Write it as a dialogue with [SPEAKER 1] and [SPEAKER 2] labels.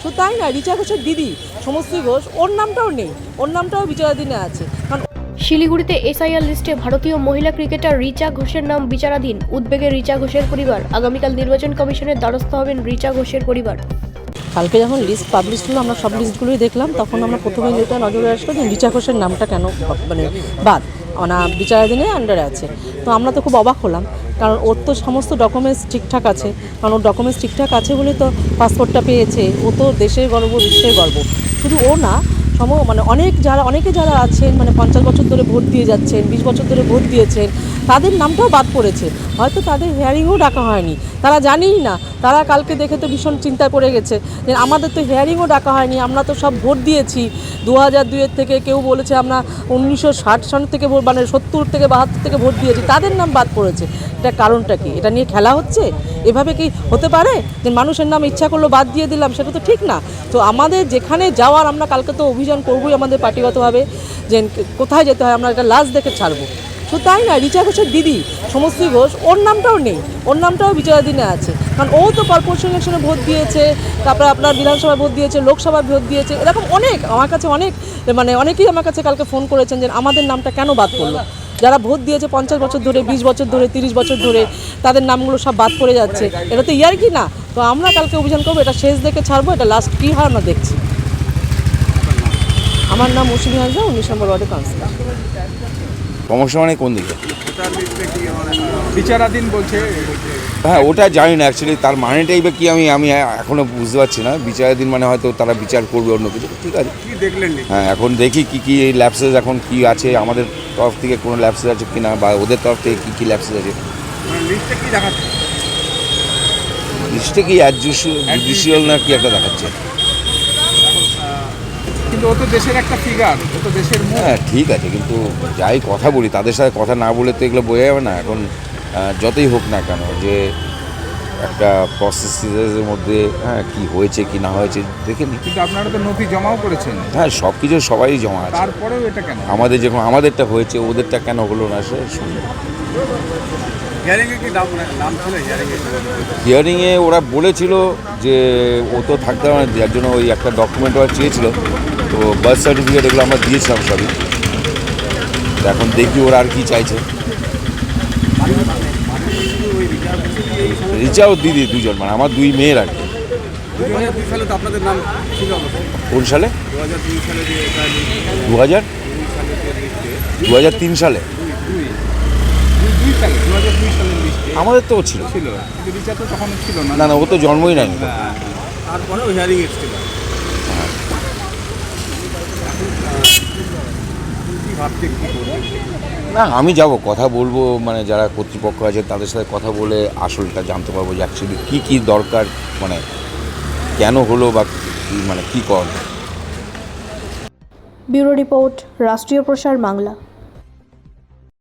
[SPEAKER 1] শুধু তাই না, রিচা ঘোষের দিদি সমশ্রী ঘোষ, ওর নামটাও নেই, ওর নামটাও বিচারাধীনে আছে। কারণ
[SPEAKER 2] শিলিগুড়িতে এসআইআর লিস্টে ভারতীয় মহিলা ক্রিকেটার রিচা ঘোষের নাম বিচারাধীন। উদ্বেগে রিচা ঘোষের পরিবার। আগামীকাল নির্বাচন কমিশনের দ্বারস্থ হবেন রিচা ঘোষের পরিবার।
[SPEAKER 1] কালকে যখন লিস্ট পাবলিশ হলো, আমরা সব লিস্টগুলোই দেখলাম, তখন আমরা প্রথমে যেটা নজরে আসলো যে রিচা ঘোষের নামটা কেন মানে বাদ, বিচারাধীনে আন্ডারে আছে। তো আমরা তো খুব অবাক হলাম, কারণ ওর তো সমস্ত ডকুমেন্টস ঠিকঠাক আছে, কারণ ওর ডকুমেন্টস ঠিকঠাক আছে বলে তো পাসপোর্টটা পেয়েছে। ও তো দেশের গর্ব, বিশ্বের গর্ব। শুধু ও না, অনেকে যারা আছেন, 50 বছর ধরে ভোট দিয়ে যাচ্ছেন, 20 বছর ধরে ভোট দিয়েছেন, তাদের নামটাও বাদ পড়েছে। হয়তো তাদের হিয়ারিংও ডাকা হয়নি, তারা জানিই না। তারা কালকে দেখে তো ভীষণ চিন্তায় পড়ে গেছে যে আমাদের তো হিয়ারিংও ডাকা হয়নি, আমরা তো সব ভোট দিয়েছি 2002-এর থেকে। কেউ বলেছে আমরা 1960 সন থেকে 70 থেকে 72 থেকে ভোট দিয়েছি, তাদের নাম বাদ পড়েছে। এটা কারণটা কি? এটা নিয়ে খেলা হচ্ছে? এভাবে কি হতে পারে যে মানুষের নাম ইচ্ছা করলো বাদ দিয়ে দিলাম? সেটা তো ঠিক না। তো আমাদের যেখানে যাওয়ার, আমরা কালকে তো অভিযান করবই আমাদের পার্টিগতভাবে, যে কোথায় যেতে হয় আমরা এটা লাস্ট দেখে ছাড়বো। শুধু তাই না, রিচা ঘোষের দিদি সমশ্রী ঘোষ, ওর নামটাও নেই, ওর নামটাও বিচারাধীনে আছে। কারণ ও তো কর্পোরেশন ইলেকশনে ভোট দিয়েছে, তারপরে আপনার বিধানসভায় ভোট দিয়েছে, লোকসভায় ভোট দিয়েছে। এরকম আমার কাছে অনেকেই আমার কাছে কালকে ফোন করেছেন যে আমাদের নামটা কেন বাদ পড়লো। যারা ভোট দিয়েছে 50 বছর ধরে, 20 বছর ধরে, 30 বছর ধরে, তাদের নামগুলো সব বাদ পড়ে যাচ্ছে। এটা তো ইয়ার কি না? তো আমরা কালকে অভিযান করবো, এটা শেষ দেখে ছাড়বো, এটা লাস্ট কী হয় আমরা দেখছি। আমার নাম মৌসুমী হাজরা, 19 নম্বর ওয়ার্ডের কাউন্সিলর।
[SPEAKER 3] সমস্যা মানে কোন দিকে?
[SPEAKER 4] বিচারাধীন বলছে।
[SPEAKER 3] হ্যাঁ, ওটা জানি না অ্যাকচুয়ালি, তার মানেটাই বা কি আমি এখনও বুঝতে পারছি না। বিচারাধীন মানে হয়তো তারা বিচার করবে অন্য কিছু, ঠিক আছে।
[SPEAKER 4] কি দেখলেন?
[SPEAKER 3] হ্যাঁ, এখন দেখি কি ল্যাপসেস এখন কি আছে, আমাদের তরফ থেকে কোনো ল্যাপসেস আছে কি না, বা ওদের তরফ থেকে কী ল্যাপসেস আছে।
[SPEAKER 4] লিস্টে কি দেখাচ্ছে?
[SPEAKER 3] লিস্টে কি জুডিশিয়াল না কি একটা দেখাচ্ছে।
[SPEAKER 4] কিন্তু ও তো দেশের একটা ফিগার, ও তো দেশের মুখ।
[SPEAKER 3] হ্যাঁ ঠিক আছে, কিন্তু যাই কথা বলি, তাদের সাথে কথা না বলে তো এগুলো বোঝা যাবে না। এখন যতই হোক না কেন, যে একটা প্রসেসের মধ্যে কি হয়েছে কি না হয়েছে দেখে নি।
[SPEAKER 4] কিন্তু আপনারা তো নথি জমাও করেছেন।
[SPEAKER 3] হ্যাঁ, সব কিছু সবাই জমা আছে।
[SPEAKER 4] তারপরেও এটা কেন?
[SPEAKER 3] আমাদেরটা হয়েছে, ওদেরটা কেন হলো না সে শুনবে। হিয়ারিংয়ে ওরা বলেছিল যে ও তো থাকতে হবে না, যার জন্য ওই একটা ডকুমেন্ট ওরা চেয়েছিল। তো বার্থ সার্টিফিকেট এগুলো আমরা দিয়েছিলাম সবই। তো এখন দেখি ওরা আর কি চাইছে। রিচা ও দিদি দুজন, মানে আমার দুই মেয়ের আর কি।
[SPEAKER 4] 2002 সালে তো আপনাদের নাম ছিল।
[SPEAKER 3] কোন সালে?
[SPEAKER 4] 2002 সালে যে
[SPEAKER 3] 2003 সালে
[SPEAKER 4] লিস্টে
[SPEAKER 3] আমাদের তো ছিল।
[SPEAKER 4] ছিল, কিন্তু রিচা তো তখন ছিল না।
[SPEAKER 3] না, ও তো জন্মই নেয়নি।
[SPEAKER 4] তারপরে ওই হিয়ারিং এসেছিল। কি ভাবছেন, কি করবেন?
[SPEAKER 3] না, আমি যাব, কথা বলবো, মানে যারা কর্তৃপক্ষ আছে তাদের সাথে কথা বলে আসলটা জানতে পারবো যে অ্যাকচুয়ালি কী দরকার, মানে কেন হলো বা কী কর।
[SPEAKER 2] ব্যুরো রিপোর্ট, রাষ্ট্রীয় প্রসার বাংলা।